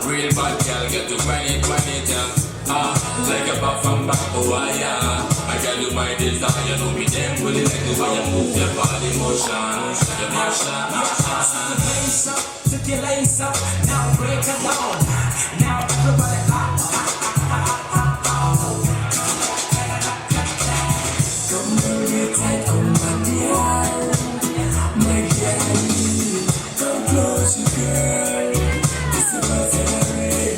Real bad girl, get to grind it, yeah. Like a pop from back, oh yeah. I got you my desire, know me them really like the way you move your body motion. Your motion. Took your lace up, now break it down. Now everybody come hold me tight, come my dear. My girl, come close, girl. It's about February.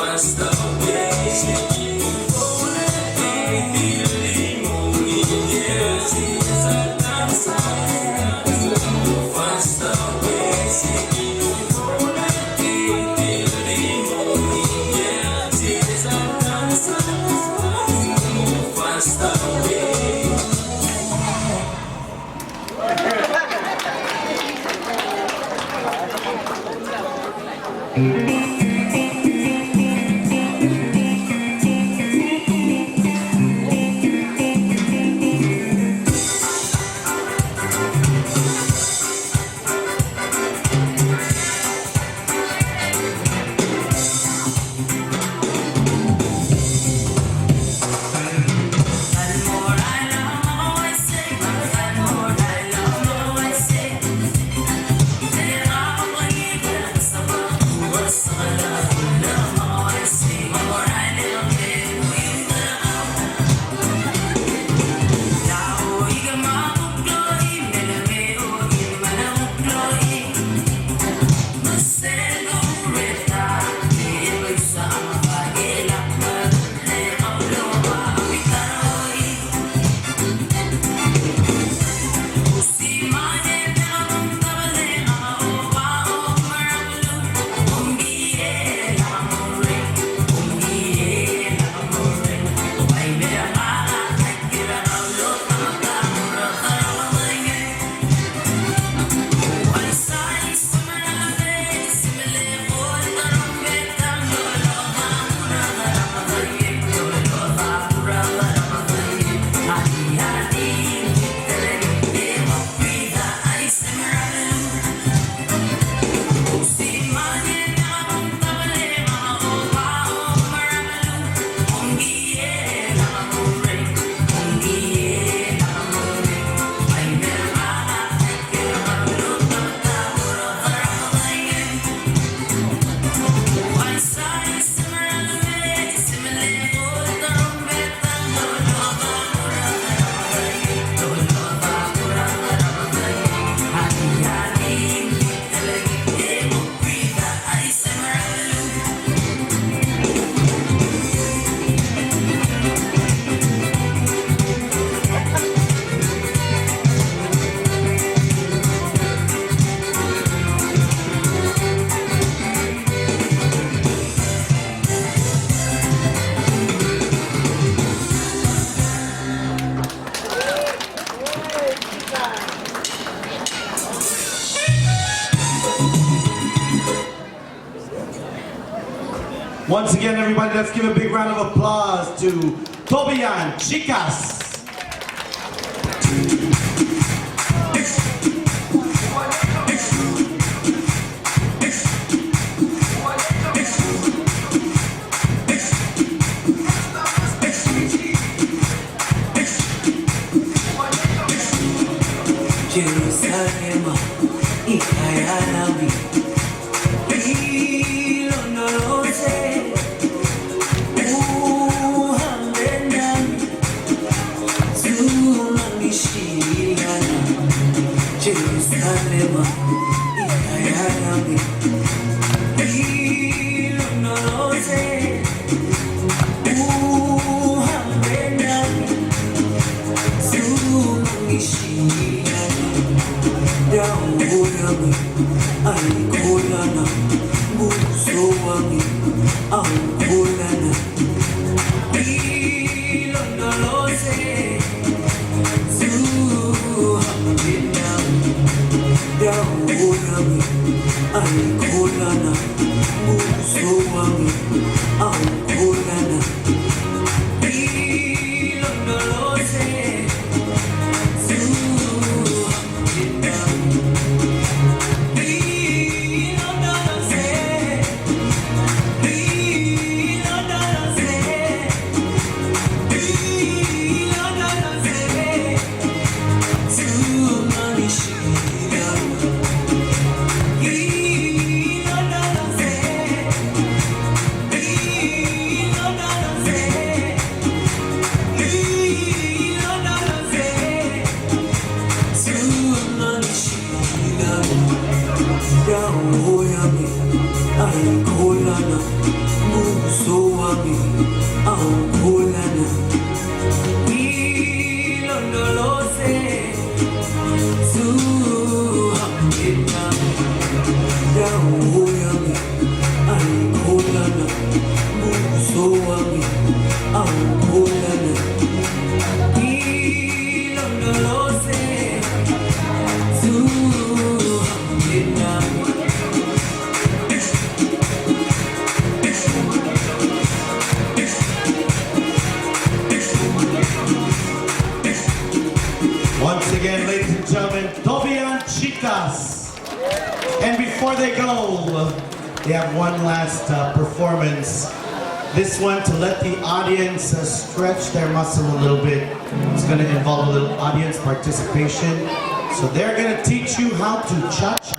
Faster away. Once again, everybody, let's give a big round of applause to Tobian, Chikaz. Jerusalem, ikayalami, ilondoloze, uhambe nami, zungangishiyana. Jerusalem, ikayalami, ilondoloze, uhambe nami, zungangishiyana. Dawo yami ayikholana, buso wami awukholana. Ilondoloze, zuhambe nami. Dawo yami ayikholana, buso wami awukholana. Ilondoloze, dawo yami ayikholana, buso wami awukholana. Ilondoloze, zuhambe nami. Dawo yami ayikholana, buso wami awukholana. Ilondoloze, zuhambe nami. Once again, ladies and gentlemen, Tobian, Chikaz. And before they go, they have one last performance. This one to let the audience stretch their muscle a little bit. It's going to involve a little audience participation. So they're going to teach you how to cha-cha.